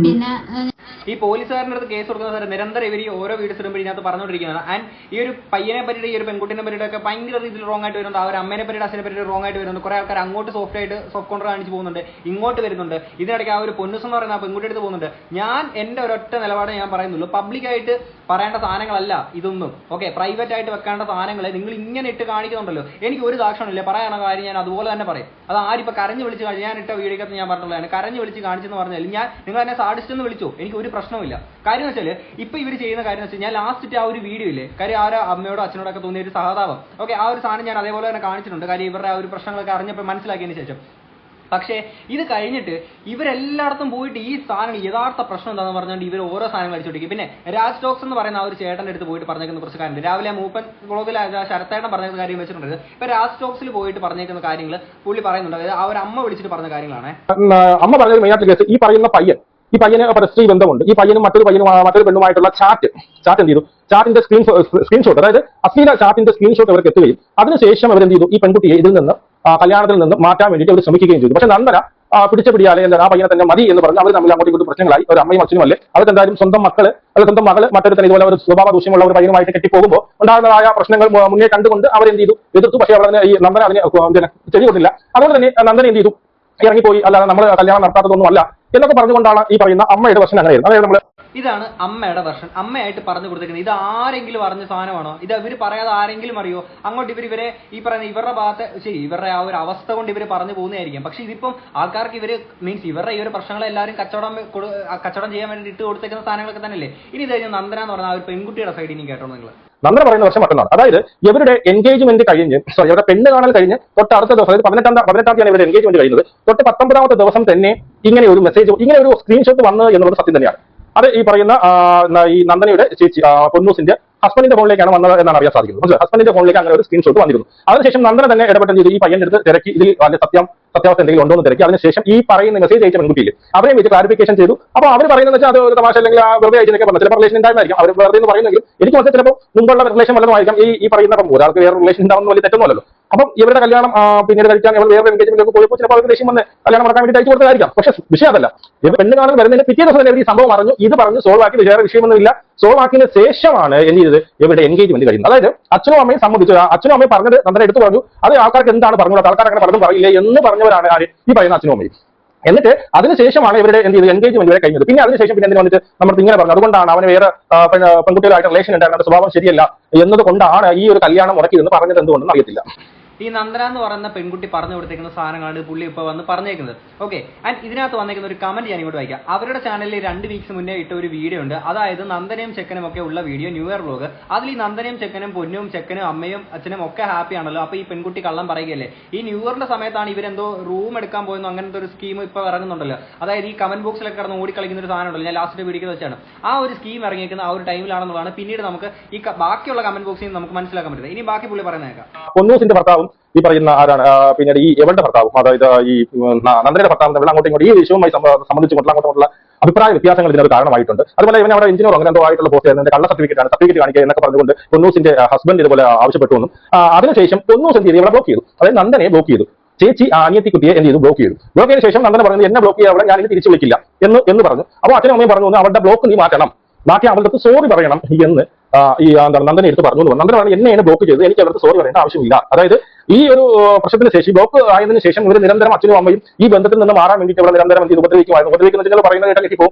ഈ പോലീസുകാരൻ്റെ അടുത്ത് കേസ് കൊടുക്കുന്ന സാറ് നിരന്തരം ഇവർ ഓരോ വീഡിയോസ് ഇടുമ്പോൾ ഇതിനകത്ത് പറഞ്ഞുകൊണ്ടിരിക്കുന്നതാണ്. ആൻഡ് ഈ ഒരു പയ്യനെ പറ്റിയിട്ട് ഈ ഒരു പെൺകുട്ടിനെ പറ്റിയിട്ടൊക്കെ ഭയങ്കര രീതിയിൽ റോങ് ആയിട്ട് വരുന്നുണ്ട്. അവർ അമ്മേനെ പറ്റിയിട്ട് അച്ഛനെ പറ്റിയിട്ട് റോങ് ആയിട്ട് വരുന്നുണ്ട്. കുറെ ആൾക്കാർ അങ്ങോട്ട് സോഫ്റ്റ് കോൺട്ര കാണിച്ച് പോകുന്നുണ്ട്, ഇങ്ങോട്ട് വരുന്നുണ്ട്. ഇതിനിടയ്ക്ക് ആ ഒരു പൊന്നുസ് എന്ന് പറയുന്ന ആ പെൺകുട്ടി എടുത്ത് പോകുന്നുണ്ട്. ഞാൻ എൻ്റെ ഒരൊറ്റ നിലപാട് ഞാൻ പറയുന്നുള്ളൂ, പബ്ലിക്കായിട്ട് പറയേണ്ട സാധനങ്ങളല്ല ഇതൊന്നും. ഓക്കെ, പ്രൈവറ്റ് ആയിട്ട് വെക്കേണ്ട സാധനങ്ങൾ നിങ്ങൾ ഇങ്ങനെ ഇട്ട് കാണിക്കുന്നുണ്ടല്ലോ. എനിക്ക് ഒരു ദാക്ഷണില്ല, പറയാനുള്ള കാര്യം ഞാൻ അതുപോലെ തന്നെ പറയും. അത് ആരിപ്പോൾ കരഞ്ഞു വിളിച്ച് ഞാൻ ഇട്ട വീഡിയോക്കകത്ത് ഞാൻ പറഞ്ഞുള്ളതാണ്. കരഞ്ഞു വിളിച്ച് കാണിച്ചെന്ന് പറഞ്ഞാൽ നിങ്ങൾ എന്നെ സാഡിസ്റ്റ് എന്ന് വിളിച്ചോ, എനിക്ക് ഒരു പ്രശ്നവുമില്ല. കാര്യം എന്ന് വെച്ചാൽ ഇപ്പൊ ഇവർ ചെയ്യുന്ന കാര്യം എന്ന് വെച്ചാൽ ഞാൻ ലാസ്റ്റ് ആ ഒരു വീഡിയോ ഇല്ലേ, കാര്യം ആ അമ്മയോടോ അച്ഛനോടൊക്കെ തോന്നിയ ഒരു സഹതാപം. ഓക്കെ, ആ ഒരു സാധനം ഞാൻ അതേപോലെ തന്നെ കാണിച്ചിട്ടുണ്ട്. കാര്യം ഇവരുടെ ആ ഒരു പ്രശ്നങ്ങളൊക്കെ അറിഞ്ഞപ്പോൾ മനസ്സിലാക്കിയതിന് ശേഷം. പക്ഷേ ഇത് കഴിഞ്ഞിട്ട് ഇവരെല്ലായിടത്തും പോയിട്ട് ഈ സാധനങ്ങൾ യഥാർത്ഥ പ്രശ്നം എന്താണെന്ന് പറഞ്ഞുകൊണ്ട് ഇവർ ഓരോ സാധനങ്ങൾ അടിച്ചോണ്ടിരിക്കും. പിന്നെ രാജ് ടോക്സ് എന്ന് പറയുന്ന ആ ഒരു ചേട്ടൻ്റെ അടുത്ത് പോയിട്ട് പറഞ്ഞേക്കുന്ന കുറച്ച് കാര്യങ്ങൾ രാവിലെ മൂപ്പൻ വ്ളോഗിൽ ശരത്തേട്ടൻ പറഞ്ഞേക്കുന്ന കാര്യം വെച്ചിട്ടുണ്ട്. ഇപ്പൊ രാജ് ടോക്സിൽ പോയിട്ട് പറഞ്ഞേക്കുന്ന കാര്യങ്ങൾ പുള്ളി പറയുന്നുണ്ട്. അതായത് ആ ഒരു അമ്മ വിളിച്ചിട്ട് പറഞ്ഞ കാര്യങ്ങളാണ്. അമ്മ പറഞ്ഞൊരു മെയിനായിട്ട് കേസ്, ഈ പറയുന്ന ഈ പയ്യന് പരസ്ത്രീ ബന്ധമുണ്ട്. ഈ പയ്യനും മറ്റൊരു പെണ്ണുമായിട്ടുള്ള ചാറ്റ് എന്ത് ചെയ്തു, ചാറ്റിന്റെ സ്ക്രീൻഷോട്ട്, അതായത് അശ്ലീല ചാറ്റിന്റെ സ്ക്രീൻഷോട്ട് അവർക്ക് എത്തുകയും അതിനുശേഷം അവരെന്ത് ചെയ്തു, ഈ പെൺകുട്ടിയെ ഇതിൽ നിന്ന് കല്യാണത്തിൽ നിന്ന് മാറ്റാൻ വേണ്ടിയിട്ട് അവർ ശ്രമിക്കുകയും ചെയ്തു. പക്ഷെ നന്ദന പിടിച്ചപിടിയാലെ ആ പയ്യനെ തന്നെ മതി എന്ന് പറഞ്ഞ് അവർ തമ്മിൽ അങ്ങോട്ടും ഇങ്ങോട്ടും പ്രശ്നങ്ങളായി. ഒരു അമ്മയും അച്ഛനും അല്ലേ, അവർക്ക് എന്തായാലും സ്വന്തം മകള് മറ്റൊരു തന്നെ ഇതുപോലെ ഒരു സ്വഭാവ ദൂഷ്യമുള്ള ഒരു പയ്യനുമായിട്ട് കെട്ടിപ്പോകുമ്പോൾ ഉണ്ടാകുന്നതായ പ്രശ്നങ്ങൾ മുന്നേ കണ്ടുകൊണ്ട് അവരെന്ത് ചെയ്തു, എതിർത്തു. പക്ഷേ അവർ ഈ നന്ദന അതിനെ ചെവി കൊടുത്തില്ല. അതുകൊണ്ട് തന്നെ നന്ദന എന്ത് ചെയ്തു, ഇറങ്ങിപ്പോയി. അല്ലാതെ നമ്മൾ കല്യാണം നടത്താത്തതൊന്നും അല്ല എന്നൊക്കെ പറഞ്ഞുകൊണ്ടാണ് ഈ പറയുന്ന അമ്മയുടെ വെർഷൻ അങ്ങനെയായിരുന്നു. അതായത് നമ്മൾ ഇതാണ് അമ്മയുടെ വെർഷൻ, അമ്മയായിട്ട് പറഞ്ഞു കൊടുത്തിരിക്കുന്നത്. ഇത് ആരെങ്കിലും അറിഞ്ഞ സാധനമാണോ? ഇത് ഇവർ പറയാതെ ആരെങ്കിലും അറിയോ? അങ്ങോട്ട് ഇവരെ ഈ പറയുന്ന ഇവരുടെ ഭാഗത്ത് ശരി ഇവരുടെ ആ ഒരു അവസ്ഥ കൊണ്ട് ഇവർ പറഞ്ഞു പോകുന്നതായിരിക്കും. പക്ഷെ ഇതിപ്പം ആൾക്കാർക്ക് ഇവർ മീൻസ് ഇവരുടെ ഈ ഒരു പ്രശ്നങ്ങളെ എല്ലാവരും കച്ചവടം ചെയ്യാൻ വേണ്ടി ഇട്ട് കൊടുത്തേക്കുന്ന സാധനങ്ങളൊക്കെ തന്നെയല്ലേ. ഇനി ഇത് കഴിഞ്ഞ് നന്ദന എന്ന് പറഞ്ഞാൽ ആ ഒരു പെൺകുട്ടിയുടെ സൈഡിൽ ഇനി കേട്ടോ നിങ്ങൾ. നന്ദന പറയുന്ന വർഷം മറ്റൊന്നാണ്. അതായത് ഇവരുടെ എൻഗേജ്മെന്റ് കഴിഞ്ഞ് ഇവരുടെ പെണ്ണ് കാണൽ കഴിഞ്ഞ് തൊട്ട് അടുത്ത ദിവസം, അതായത് 18-ാം തീയതിയാണ് ഇവരുടെ എൻഗേജ്മെന്റ് കഴിയുന്നത്. തൊട്ട് 19-ാമത്തെ ദിവസം തന്നെ ഇങ്ങനെ ഒരു മെസ്സേജ്, ഇങ്ങനെ ഒരു സ്ക്രീൻഷോട്ട് വന്നത് എന്നുള്ളത് സത്യം തന്നെയാണ്. അത് ഈ പറയുന്ന ഈ നന്ദനയുടെ ചേച്ചി പൊന്നൂസിന്റെ ഹസ്ബൻഡിന്റെ ഫോണിലേക്കാണ് വന്നത് എന്നാണ് അറിയാൻ സാധിക്കുന്നത്. ഹസ്ബൻഡിന്റെ ഫോണിലേക്ക് അങ്ങനെ ഒരു സ്ക്രീൻഷോട്ട് വന്നിരുന്നു. അതിനുശേഷം നന്ദന തന്നെ ഇടപെട്ട് ചെയ്തു, ഈ പയ്യന്റെ അടുത്ത് തിരക്കി, ഇതിൽ സത്യാവസ്ഥ എന്തെങ്കിലും ഉണ്ടോ എന്ന് തിരക്കി. അതിനുശേഷം ഈ പറയുന്ന മെസ്സേജ് അയച്ച പെൺകുട്ടിയിൽ അവരെ വെച്ച് ക്ലാരിഫിക്കേഷൻ ചെയ്തു. അപ്പോൾ അവർ പറയുന്നത് വെച്ചാൽ അത് ഒരു തമാശ അല്ലെങ്കിൽ വെറുതെ അയച്ചതൊക്കെ പറഞ്ഞു. ചിലപ്പോൾ റിലേഷൻ ഉണ്ടായിരുന്നായിരിക്കും അവർ വെറുതെ എന്ന് പറയുന്നെങ്കിൽ എനിക്ക് മനസ്സിൽ ചിലപ്പോൾ മുമ്പുള്ള റിലേഷൻ വല്ലതുമായിരിക്കാം. ഈ പറയുന്ന ഒരാൾക്ക് വേറെ റിലേഷൻ ഉണ്ടാവുന്ന വലിയ തെറ്റൊന്നുമല്ലോ. അപ്പം ഇവരുടെ കല്യാണം പിന്നീട് കഴിക്കാൻ ഇവർ വേറെ എൻഗേജ്മെന്റിലേക്ക് പോയപ്പോൾ ചിലപ്പോൾ അവർക്ക് ദേഷ്യം വന്ന് കല്യാണം നടക്കാൻ വേണ്ടി അയച്ചു കൊടുത്തതായിരിക്കാം. പക്ഷേ വിഷയം അതല്ല. ഇവർ പെണ്ണ് കാണാൻ വരുന്നതിന് പിറ്റേ ദിവസം തന്നെ ഈ സംഭവം അറിഞ്ഞു. ഇത് പറഞ്ഞ് സോൾവ് ആക്കി, വേറെ വിഷയമൊന്നുമില്ല. സോൾവ് ആക്കിയതിന് ശേഷമാണ് എന്ത് ചെയ്തത്, ഇവരുടെ എൻഗേജ്മെന്റ് കഴിയുന്നത്. അതായത് അച്ഛനും അമ്മയും സംബന്ധിച്ചു, അച്ഛനും അമ്മയും പറഞ്ഞത് നന്ദന എടുത്തു പറഞ്ഞു. അത് ആൾക്കാർക്ക് എന്താണ് പറഞ്ഞത്, ആൾക്കാർ അങ്ങനെ പലതും പറയില്ലേ എന്ന് പറഞ്ഞവരാണ് ഈ പറയുന്ന അച്ഛനും അമ്മയും. എന്നിട്ട് അതിനുശേഷമാണ് ഇവരുടെ എന്ത് ചെയ്ത് എൻഗേജ്മെന്റ് വരെ കഴിഞ്ഞത്. പിന്നെ അതിനുശേഷം പിന്നെ എന്തിനു വന്നിട്ട് നമ്മൾ ഇങ്ങനെ പറഞ്ഞു, അതുകൊണ്ടാണ് അവന് വേറെ പെൺകുട്ടികളായിട്ട് റിലേഷൻ ഉണ്ടായിരുന്ന സ്വഭാവം ശരിയല്ല എന്നതുകൊണ്ടാണ് ഈ ഒരു കല്യാണം മുടക്കിയതെന്ന് പറഞ്ഞത് എന്തുകൊണ്ടെന്ന് അറിയത്തില്ല. ഈ നന്ദന എന്ന് പറയുന്ന പെൺകുട്ടി പറഞ്ഞു കൊടുത്തേക്കുന്ന സാധനങ്ങളാണ് പുള്ളി ഇപ്പോൾ വന്ന് പറഞ്ഞേക്കുന്നത്. ഓക്കെ, ആൻഡ് ഇതിനകത്ത് വന്നേക്കുന്ന ഒരു കമന്റ് ഞാൻ ഇങ്ങോട്ട് വായിക്കാം. അവരുടെ ചാനലിൽ 2 വീക്സ് മുന്നേ ഇട്ട ഒരു വീഡിയോ ഉണ്ട്. അതായത് നന്ദനയും ചെക്കനും ഒക്കെ ഉള്ള വീഡിയോ, ന്യൂ ഇയർ വ്ലോഗ്. അതിൽ ഈ നന്ദനയും ചെക്കനും പൊന്നും ചെക്കനും അമ്മയും അച്ഛനും ഒക്കെ ഹാപ്പി ആണല്ലോ. അപ്പോൾ ഈ പെൺകുട്ടി കള്ളം പറയുകയല്ലേ. ഈ ന്യൂ ഇയറിന്റെ സമയത്താണ് ഇവരെന്തോ റൂം എടുക്കാൻ പോയെന്നോ അങ്ങനത്തെ ഒരു സ്കീം ഇപ്പോൾ ഇറങ്ങുന്നുണ്ടല്ലോ. അതായത് ഈ കമന്റ് ബോക്സിലൊക്കെ കിടന്ന് ഓടിക്കളിക്കുന്ന ഒരു സാധനം ഉണ്ടല്ലോ, ഞാൻ ലാസ്റ്റ് വീഡിയോ വെച്ചാണ് ആ ഒരു സ്കീം ഇറങ്ങിയിരിക്കുന്ന ആ ഒരു ടൈമിലാണെന്നുള്ളതാണ് പിന്നീട് നമുക്ക് ഈ ബാക്കിയുള്ള കമന്റ് ബോക്സിൽ നമുക്ക് മനസ്സിലാക്കാൻ പറ്റുന്നത്. ഇനി ബാക്കി പുള്ളി പറയുന്നേക്കാം. പൊന്നൂസിന്റെ ഭർത്താവും ഈ പറയുന്ന ആരാണ്, പിന്നീട് ഈ എവളുടെ ഭർത്താവും, അതായത് ഈ നന്ദനയുടെ ഭർത്താവും തമ്മിൽ അങ്ങോട്ടും ഇങ്ങോട്ടും ഈ വിഷയവുമായി സംബന്ധിച്ചുകൊണ്ടുള്ള അങ്ങോട്ടുള്ള അഭിപ്രായ വ്യത്യാസങ്ങൾ ഇതിനൊരു കാരണമായിട്ടുണ്ട്. അതുപോലെ ഇവൻ അവിടെ എഞ്ചിനീയർ അങ്ങനെ എന്തോ ആയിട്ടുള്ള പോസ്റ്റ് ആയിരുന്നു, കള്ള സർട്ടിഫിക്കറ്റ് കാണിക്കുക എന്നൊക്കെ പറഞ്ഞുകൊണ്ട് പൊന്നൂസിന്റെ ഹസ്ബൻഡ് ഇതുപോലെ ആവശ്യപ്പെട്ടു എന്നും. അതിനുശേഷം പൊന്നൂസ് എന്ത് ചെയ്തു, ഇവിടെ ബ്ലോക്ക് ചെയ്തു. അതായത് നന്ദനെ ബ്ലോക്ക് ചെയ്തു. ചേച്ചി അനിയത്തിക്കുട്ടിയെ എന്ത് ചെയ്തു, ബ്ലോക്ക് ചെയ്തു. ബ്ലോക്ക് ചെയ്തതിനു ശേഷം നന്ദന പറഞ്ഞു, എന്നെ ബ്ലോക്ക് ചെയ്യാൻ അവിടെ ഞാൻ ഇനി തിരിച്ചു വിളിക്കില്ല എന്ന് പറഞ്ഞു. അപ്പോൾ അച്ഛനും അമ്മയും പറഞ്ഞു, അവരുടെ ബ്ലോക്ക് നീ മാറ്റണം ബാക്കി അവരുടെ സോറി പറയണം എന്ന് ഈ എന്താണ് നന്ദനെ എടുത്ത് പറഞ്ഞു. നന്ദന പറഞ്ഞു എന്നെയാണ് ബ്ലോക്ക് ചെയ്തത്, എനിക്ക് അവരുടെ സോറി പറയേണ്ട ആവശ്യമില്ല. അതായത് ഈ ഒരു പ്രശ്നത്തിന് ശേഷം ബ്ലോക്ക് ആയതിനു ശേഷം ഇവർ നിരന്തരം അച്ഛനും അമ്മയും ഈ ബന്ധത്തിൽ നിന്ന് മാറാൻ വേണ്ടിയിട്ട് ഇവിടെ നിരന്തരം ഉപദ്രവിക്കുന്നത് പറയുന്നത് കേട്ടാൽ ഇപ്പോൾ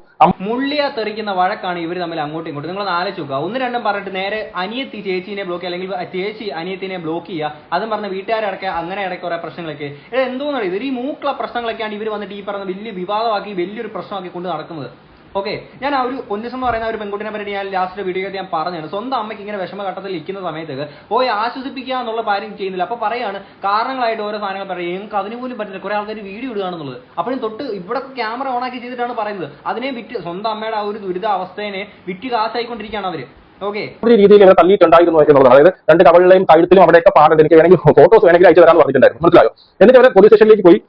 മുള്ളിയ തെറിക്കുന്ന വഴക്കാണ് ഇവർ തമ്മിൽ അങ്ങോട്ടും ഇങ്ങോട്ടും. നിങ്ങൾ ആലോചിച്ച് നോക്കുക, ഒന്ന് രണ്ടും പറഞ്ഞിട്ട് നേരെ അനിയത്തി ചേച്ചീനെ ബ്ലോക്ക് ചെയ്യുക, അല്ലെങ്കിൽ ചേച്ചി അനിയത്തിനെ ബ്ലോക്ക് ചെയ്യുക, അതും പറഞ്ഞ വീട്ടുകാരടക്കുക, അങ്ങനെ ഇടയ്ക്ക് കുറെ പ്രശ്നങ്ങളൊക്കെ. എന്തോന്നാണ് ഇത്? ഈ മൂക്കുള്ള പ്രശ്നങ്ങളൊക്കെയാണ് ഇവർ വന്നിട്ട് ഈ പറഞ്ഞ വലിയ വിവാദമാക്കി വലിയൊരു പ്രശ്നമാക്കി കൊണ്ട് നടക്കുന്നത്. ഓക്കെ, ഞാൻ ആ ഒരു പൊന്നിസം എന്ന് പറയുന്ന ഒരു പെൺകുട്ടിനെ പറ്റി ഞാൻ ലാസ്റ്റ് വീഡിയോ ഞാൻ പറഞ്ഞാണ്, സ്വന്തം അമ്മയ്ക്ക് ഇങ്ങനെ വിഷമഘട്ടത്തിൽ ഇരിക്കുന്ന സമയത്ത് പോയി ആശ്വസിപ്പിക്കുക എന്നുള്ള കാര്യം ചെയ്യുന്നില്ല. അപ്പൊ പറയാണ് കാരണങ്ങളായിട്ട് ഓരോ സാധനങ്ങൾ പറയും, ഞങ്ങൾക്ക് അതിന് പോലും പറ്റില്ല, കുറെ ആൾക്കാർ വീഡിയോ ഇടുകയാണെന്നുള്ളത്. അപ്പോഴും തൊട്ട് ഇവിടെ ക്യാമറ ഓണാക്കി ചെയ്തിട്ടാണ് പറയുന്നത്. അതിനെ വിറ്റ് സ്വന്തം അമ്മയുടെ ആ ഒരു ദുരിതാവസ്ഥയെ വിറ്റ് കാശായിക്കൊണ്ടിരിക്കുകയാണ് അവര്. ഓക്കെ, രീതിയിൽ ഇവരെ തള്ളിയിട്ടുണ്ടായിരുന്നു എന്നുള്ളത്. അതായത് രണ്ട് കവളിലെയും കഴുത്തിലും അവിടെയൊക്കെ പാടുണ്ട്. എനിക്ക് വേണമെങ്കിൽ ഫോട്ടോസ് വേണമെങ്കിൽ അയച്ചു തരാമെന്ന് പറഞ്ഞിട്ടുണ്ടായിരുന്നു, മനസ്സിലായോ? എന്നിട്ട് അവരെ പോലീസ് സ്റ്റേഷനിലേക്ക് പോയി.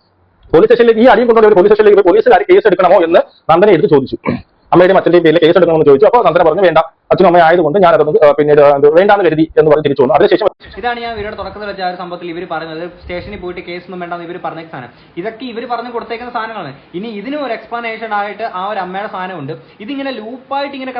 പോലീസ് സ്റ്റേഷനിലേക്ക് ഈ അടിയും കൊണ്ടുള്ള പോലീസ് സ്റ്റേഷനിലേക്ക് പോയി പോലീസുകാർ കേസ് എടുക്കണമോ എന്ന് നന്ദനെ എടുത്ത് ചോദിച്ചു. അമ്മയുടെയും അച്ഛന്റെയും പേരിൽ കേസ് എടുക്കണമെന്ന് ചോദിച്ചു. അപ്പോൾ നന്ദന പറഞ്ഞു വേണ്ട, അച്ഛനും അമ്മ ആയതുകൊണ്ട് ഞാനതൊന്ന് പിന്നീട് വേണ്ടാന്ന് കരുതി എന്ന് പറഞ്ഞ് തിരിച്ചു വന്നു. അതിനുശേഷം ഇതാണ് ഞാൻ ഇവരുടെ തുടക്കത്തിൽ വെച്ച ആ ഒരു സംഭവത്തിൽ ഇവർ പറയുന്നത് സ്റ്റേഷനിൽ പോയിട്ട് കേസൊന്നും വേണ്ടെന്ന് ഇവർ പറഞ്ഞ സാധനം. ഇതൊക്കെ ഇവർ പറഞ്ഞു കൊടുത്തേക്കുന്ന സാധനങ്ങളാണ്. ഇനി ഇതിനും ഒരു എക്സ്പ്ലനേഷൻ ആയിട്ട് ആ ഒരു അമ്മയുടെ സാധനമുണ്ട്. ഇതിങ്ങനെ ലൂപ്പായിട്ട് ഇങ്ങനെ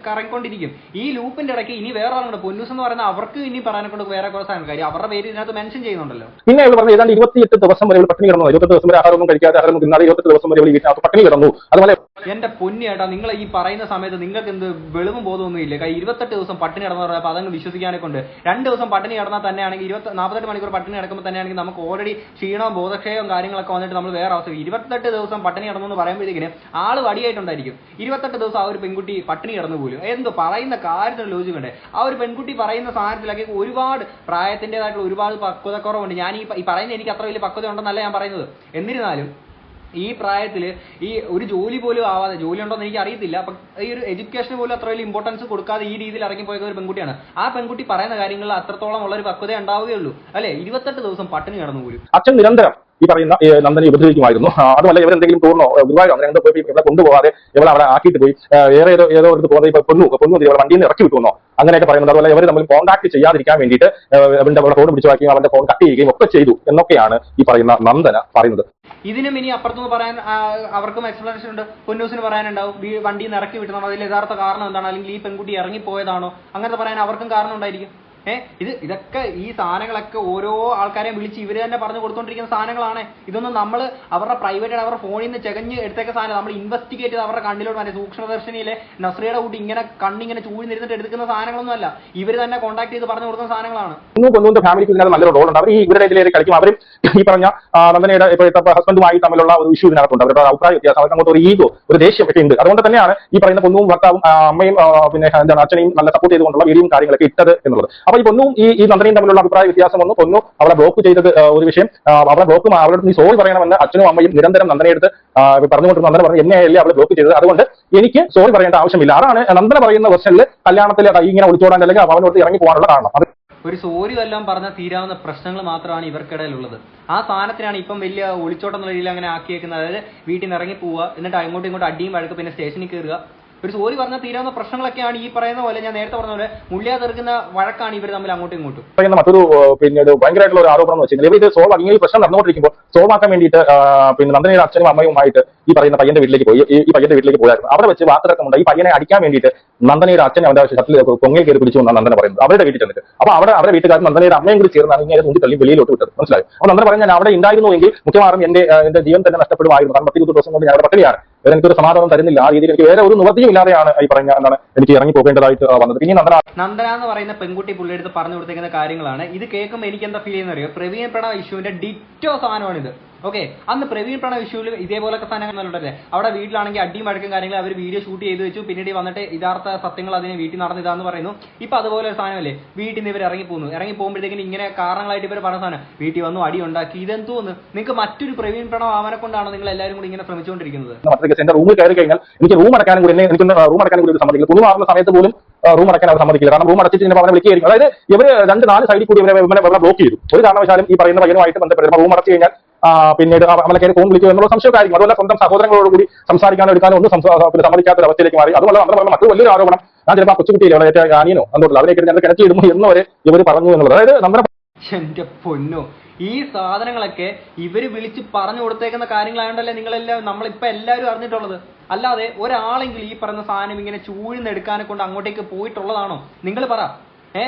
കറങ്ങിക്കൊണ്ടിരിക്കും. ഈ ലൂപ്പിന്റെ ഇടയ്ക്ക് ഇനി വേറെ ആളുണ്ട് പൊന്നൂസ് എന്ന് പറയുന്ന അവർക്ക് ഇനി പറയാനെ കൊണ്ട് വേറെ കുറേ സാധനം കാര്യം അവരുടെ പേര് ഇതിനകത്ത് മെൻഷൻ ചെയ്യുന്നുണ്ടല്ലോ. പിന്നെ ഇവർ പറഞ്ഞു ഏതാണ്ട് 28 ദിവസം വരെ പട്ടിണി കിടന്നു. 28 ദിവസം വരെ ആഹാരമൊന്നും കഴിക്കാതെ ആഹാരം തിന്നാതെ 28 ദിവസം വരെ വീട്ടിനകത്ത് പട്ടിണി കിടന്നു. അതുപോലെ എന്റെ പൊന്നിയേട്ടാ, നിങ്ങൾ ഈ പറയുന്ന സമയത്ത് നിങ്ങൾക്ക് എന്ത് വെളിവും ബോധമൊന്നും ഇല്ല. 28 ദിവസം പട്ടിണി കിടന്നു പറഞ്ഞപ്പോൾ അതങ്ങ് വിശ്വസിക്കാനെ കൊണ്ട് 2 ദിവസം പട്ടിണി കിടന്നാൽ തന്നെയാണെങ്കിൽ 48 മണിക്കൂർ പട്ടിണി കിടക്കുമ്പോൾ തന്നെയാണെങ്കിൽ നമുക്ക് ഓൾറെഡി ക്ഷീണവും ബോധക്ഷയവും കാര്യങ്ങളൊക്കെ വന്നിട്ട് നമ്മൾ വേറെ അവസ്ഥ. 28 ദിവസം പട്ടിണി കിടന്നു എന്ന് പറയുമ്പോഴത്തേക്കിന് ആള് വടിയായിട്ടുണ്ടായിരിക്കും. 28 ദിവസം ആ ഒരു പെൺകുട്ടി പട്ടിണി കിടന്നു പോലും. എന്തോ പറയുന്ന കാര്യത്തിന് ലോജിക് ഉണ്ട്. ആ ഒരു പെൺകുട്ടി പറയുന്ന സാധനത്തിലൊക്കെ ഒരുപാട് പ്രായത്തിൻ്റെതായിട്ടുള്ള ഒരുപാട് പക്വതക്കുറവുണ്ട്. ഞാൻ ഈ പറയുന്ന എനിക്ക് അത്ര വലിയ പക്വത ഉണ്ടെന്നല്ല ഞാൻ പറയുന്നത്. എന്നിരുന്നാലും ഈ പ്രായത്തിൽ ഈ ഒരു ജോലി പോലും ആവാതെ, ജോലി ഉണ്ടോ എന്ന് എനിക്ക് അറിയത്തില്ല, അപ്പം ഈ ഒരു എഡ്യൂക്കേഷന് പോലും അത്ര വലിയ ഇമ്പോർട്ടൻസ് കൊടുക്കാതെ ഈ രീതിയിൽ ഇറങ്ങിപ്പോയ ഒരു പെൺകുട്ടിയാണ്. ആ പെൺകുട്ടി പറയുന്ന കാര്യങ്ങളിൽ അത്രത്തോളം ഉള്ള ഒരു പക്വത ഉണ്ടാവുകയുള്ളൂ അല്ലെ. 28 ദിവസം പട്ടിണി കിടന്നു പോലും. അച്ഛൻ നിരന്തരം ഈ പറയുന്ന നന്ദനെ ഉപദ്രവിക്കുമായിരുന്നു. അതുമല്ല ഇവരെന്തെങ്കിലും ടൂറിനോ ഗുരുവായൂരോ അങ്ങനെ എന്തോ പോയി ഇവിടെ കൊണ്ടുപോകാതെ ഇവരെ അവിടെ ആക്കിയിട്ട് പോയി ഏതോ ഒരു പോകുന്നത് ഇപ്പൊ പൊന്നു ഇവരെ വണ്ടിയിൽ നിന്ന് ഇറക്കി വിട്ടുവന്നോ അങ്ങനെയൊക്കെ പറയുന്നത്. അതുപോലെ ഇവർ തമ്മിൽ കോൺടാക്ട് ചെയ്യാതിരിക്കാൻ വേണ്ടിയിട്ട് അവരുടെ ഫോൺ പിടിച്ചു വാക്കുകയും അവന്റെ ഫോൺ കട്ട് ചെയ്യുകയും ഒക്കെ ചെയ്തു എന്നൊക്കെയാണ് ഈ പറയുന്ന നന്ദന പറയുന്നത്. ഇതിനും ഇനി അപ്പുറത്തുനിന്ന് പറയാൻ അവർക്കും എക്സ്പ്ലനേഷൻ ഉണ്ട്. പൊന്നൂസിന് പറയാനുണ്ടാവും വണ്ടിയിൽ നിന്ന് ഇറക്കി വിട്ടതാണോ, അതിൽ യഥാർത്ഥ കാരണം എന്താണ്, അല്ലെങ്കിൽ ഈ പെൺകുട്ടി ഇറങ്ങിപ്പോയതാണോ, അങ്ങനത്തെ പറയാൻ അവർക്കും കാരണം ഉണ്ടായിരിക്കും. ഇതൊക്കെ ഈ സാധനങ്ങളൊക്കെ ഓരോ ആൾക്കാരെയും വിളിച്ച് ഇവര് തന്നെ പറഞ്ഞു കൊടുത്തോണ്ടിരിക്കുന്ന സാധനങ്ങളാണ്. ഇതൊന്നും നമ്മൾ അവരുടെ പ്രൈവറ്റ് അവരുടെ ഫോണിൽ നിന്ന് ചെകഞ്ഞ് എടുത്തേക്ക സാധനം നമ്മൾ ഇൻവെസ്റ്റിഗേറ്റ് ചെയ്ത് അവരുടെ കണ്ണിലോട്ട് വരെ സൂക്ഷ്മദർശിനിയിലെ നസ്രിയുടെ കൂട്ടി ഇങ്ങനെ കണ്ണിങ്ങനെ ചൂഴ്ന്നിരുന്നിട്ട് എടുക്കുന്ന സാധനങ്ങളൊന്നും അല്ല. ഇവർ തന്നെ കോൺടാക്ട് ചെയ്ത് പറഞ്ഞു കൊടുക്കുന്ന സാധനങ്ങളാണ്. പൊന്നുവിന്റെ ഫാമിലിക്ക് ഇതിനകത്ത് നല്ലൊരു റോൾ ഉണ്ട്. അവർ ഈ ഇവരുടെ ഇതിലേക്ക് കളിക്കും. അവരും ഈ പറഞ്ഞ നന്ദനയുടെ ഇപ്പോഴത്തെ ഹസ്ബൻഡുമായി തമ്മിലുള്ള ഒരു ഇഷ്യൂ ഇതിനകത്തുണ്ട്. അവരുടെ അഭിപ്രായ വ്യത്യാസം, അവർക്ക് അങ്ങോട്ട് ഒരു ഈഗോ, ഒരു ദേഷ്യം ഒക്കെ ഉണ്ട്. അതുകൊണ്ട് തന്നെയാണ് ഈ പറയുന്ന പൊന്നുവും ഭർത്താവും അമ്മയും പിന്നെ എന്താണ് അച്ഛനെയും നല്ല സപ്പോർട്ട് ചെയ്തുകൊണ്ടുള്ള വീഡിയോയും കാര്യങ്ങളൊക്കെ ഇട്ടത് എന്നുള്ളത്. അപ്പൊ ഈ പൊന്നും ഈ നന്ദനയും തമ്മിലുള്ള അഭിപ്രായ വ്യത്യാസം വന്നു. പൊന്നു അവളെ ബ്ലോക്ക് ചെയ്തത് ഒരു വിഷയം. അവളെ ബ്ലോക്ക് അവരുടെ നീ സോറി പറയണമെന്ന് അച്ഛനും അമ്മയും നിരന്തരം നന്ദനയെടുത്ത് പറഞ്ഞുകൊണ്ട് നന്ദന പറഞ്ഞു എന്നെയല്ലേ അവളെ ബ്ലോക്ക് ചെയ്തത്, അതുകൊണ്ട് എനിക്ക് സോറി പറയേണ്ട ആവശ്യമില്ല. അതാണ് നന്ദന പറയുന്ന വെർഷനിൽ കല്യാണത്തിൽ ഇങ്ങനെ ഒളിച്ചോടാൻ അല്ലെങ്കിൽ അവനോട് ഇറങ്ങി പോകാനുള്ള കാരണം. ഒരു സോറി എല്ലാം പറഞ്ഞാൽ തീരാവുന്ന പ്രശ്നങ്ങൾ മാത്രമാണ് ഇവർക്കിടയിലുള്ളത്. ആ സാധനത്തിനാണ് ഇപ്പം വലിയ ഒളിച്ചോട്ടം എന്നുള്ള രീതിയിൽ അങ്ങനെ ആക്കിയേക്കുന്നത്. അതായത് വീട്ടിൽ നിന്ന് ഇറങ്ങി പോവുക, എന്നിട്ട് അങ്ങോട്ടും ഇങ്ങോട്ടും അടിയും വഴക്ക്, പിന്നെ സ്റ്റേഷനിൽ കയറുക. ഒരു സോറി പറഞ്ഞാൽ തീരാവുന്ന പ്രശ്നങ്ങളൊക്കെയാണ് ഈ പറയുന്ന പോലെ ഞാൻ നേരത്തെ പറഞ്ഞ പോലെ മുള്ളിയാ തീർക്കുന്ന വഴക്കാണ് ഇവർ തമ്മിൽ അങ്ങോട്ടും ഇങ്ങോട്ടും. പറയുന്ന മറ്റൊരു പിന്നീട് ഭയങ്കരമായിട്ടുള്ള ഒരു ആരോപണം എന്ന് വെച്ചാൽ ഇവർ ഇത് സോൾവ് ഇങ്ങനെ പ്രശ്നം നടന്നുകൊണ്ടിരിക്കുമ്പോൾ സോൾവ് ആക്കാൻ വേണ്ടിയിട്ട് പിന്നെ നന്ദനയുടെ അച്ഛനും അമ്മയുമായിട്ട് ഈ പറയുന്ന പയ്യന്റെ വീട്ടിലേക്ക് പോയി. ഈ പയ്യന്റെ വീട്ടിലേക്ക് പോയായിരുന്നു. അവിടെ വെച്ച് വാക്കുതർക്കമുണ്ട്. ഈ പയ്യനെ അടിക്കാൻ വേണ്ടിയിട്ട് നന്ദനയുടെ അച്ഛൻ അവന്റെ ഷട്ടിൽ പൊങ്ങയിൽ കയറി പിടിച്ചു എന്നാണ് നന്ദന പറയുന്നത്. അവരുടെ വീട്ടിൽ ചെന്നിട്ട് അപ്പോൾ അവരുടെ വീട്ടുകാർ നന്ദനയുടെ അമ്മയും കൂടി ചേർന്നാണ് ഇങ്ങനെ മുന്നിൽ തള്ളി വെളിയിലോട്ട് വിട്ടത്. മനസ്സിലായി. അപ്പോൾ നന്ദന പറഞ്ഞാൽ ഞാൻ അവിടെ ഉണ്ടായിരുന്നുവെങ്കിൽ മിക്കവാറും എന്റെ ജീവൻ തന്നെ നഷ്ടപ്പെടുമായിരുന്നു. കാരണം 10 ദിവസം കൊണ്ട് ഞാൻ അവിടെ പട്ടിണിയാണ്. എനിക്കൊരു സമാധാനം തരുന്നില്ല. ആ രീതിയിൽ എനിക്ക് വേറെ ഒരു നിവൃത്തിയും ഇല്ലാതെയാണ് ഈ പറഞ്ഞ എന്താണ് എനിക്ക് ഇറങ്ങി പോകേണ്ടതായിട്ട് വന്നത്. പിന്നെ നന്ദന എന്ന് പറയുന്ന പെൺകുട്ടി പുള്ളിയെടുത്ത് പറഞ്ഞു കൊടുത്തേക്കുന്ന കാര്യങ്ങളാണ്. ഇത് കേൾക്കുമ്പോൾ എനിക്ക് എന്താ ഫീൽ ചെയ്യുന്നറിയോ, പ്രവീൺ പ്രണവ് ഇഷ്യൂവിന്റെ ഡിറ്റോ സാധനമാണിത്. ഓക്കെ, അന്ന് പ്രവീൺ പ്രണവ് ഇഷ്യൂവിൽ ഇതേപോലൊക്കെ സാധനങ്ങളുണ്ടല്ലേ, അവിടെ വീട്ടിലാണെങ്കിൽ അടിയും വഴക്കും കാര്യങ്ങൾ അവർ വീഡിയോ ഷൂട്ട് ചെയ്ത് വെച്ചു. പിന്നീട് വന്നിട്ട് യഥാർത്ഥ സത്യങ്ങൾ അതിനെ വീട്ടിൽ നടന്നിതാന്ന് പറയുന്നു. ഇപ്പൊ അതുപോലെ ഒരു സാധനമല്ലേ, വീട്ടിൽ നിന്ന് ഇവർ ഇറങ്ങി പോകുമ്പോഴത്തേക്കും ഇങ്ങനെ കാരണങ്ങളായിട്ട് ഇവർ പറഞ്ഞ സാധനം വീട്ടിൽ വന്നു അടി ഉണ്ടാക്കി. ഇതെന്തോന്ന് നിങ്ങൾക്ക് മറ്റൊരു പ്രവീൺ പ്രണവ് ആവനെ കൊണ്ടാണ് നിങ്ങൾ എല്ലാവരും കൂടി ഇങ്ങനെ ശ്രമിച്ചുകൊണ്ടിരിക്കുന്നത്. എന്റെ റൂമിൽ കയറി കഴിഞ്ഞാൽ എനിക്ക് റൂം അടക്കാനും കൂടി റൂം അടക്കാനും കൂടി സമ്മതിക്കില്ല. കുഞ്ഞു മാറുന്ന സമയത്ത് പോലും റൂം അടക്കാൻ അവർ സമ്മതിക്കില്ല. കാരണം റൂം അടച്ചിട്ട് പറഞ്ഞ വിളിക്കുകയായിരിക്കും. അതായത് ഇവർ 2-4 സൈഡിൽ കൂടി ഇവരെ ബ്ലോക്ക് ചെയ്തു. ഒരു കാരണവശാലും ഈ പറയുന്ന പയ്യനുമായിട്ട് ബന്ധപ്പെട്ട് റൂം അടച്ചു കഴിഞ്ഞാൽ പിന്നീട് അവനെ കയറി ഫോൺ വിളിക്കുക എന്നുള്ള സംശയമായിരിക്കും. അതുപോലെ സ്വന്തം സഹോദരങ്ങളോട് കൂടി സംസാരിക്കാനോ എടുക്കാനോ ഒന്നും സമ്മതിക്കാത്ത ഒരു അവസ്ഥയിലേക്ക് മാറി. അതുപോലെ നമ്മൾ പറഞ്ഞ മറ്റൊരു വലിയൊരു ആരോപണം, ഞാൻ ചിലപ്പോൾ കൊച്ചുകുട്ടിയിലെ ഏറ്റവും അനിയനോ എന്തോട്ടില്ല അവരെ ഞങ്ങൾ കിണറ്റിയിടുമോ എന്നവരെ ഇവർ പറഞ്ഞു എന്നുള്ളത്. അതായത് നമ്മുടെ എന്റെ പൊന്നോ, ഈ സാധനങ്ങളൊക്കെ ഇവര് വിളിച്ച് പറഞ്ഞു കൊടുത്തേക്കുന്ന കാര്യങ്ങളായോണ്ടല്ലേ നിങ്ങളെല്ലാം നമ്മളിപ്പോ എല്ലാവരും അറിഞ്ഞിട്ടുള്ളത്. അല്ലാതെ ഒരാളെങ്കിലും ഈ പറയുന്ന സാധനം ഇങ്ങനെ ചൂഴ്ന്നെടുക്കാനെ കൊണ്ട് അങ്ങോട്ടേക്ക് പോയിട്ടുള്ളതാണോ? നിങ്ങൾ പറ.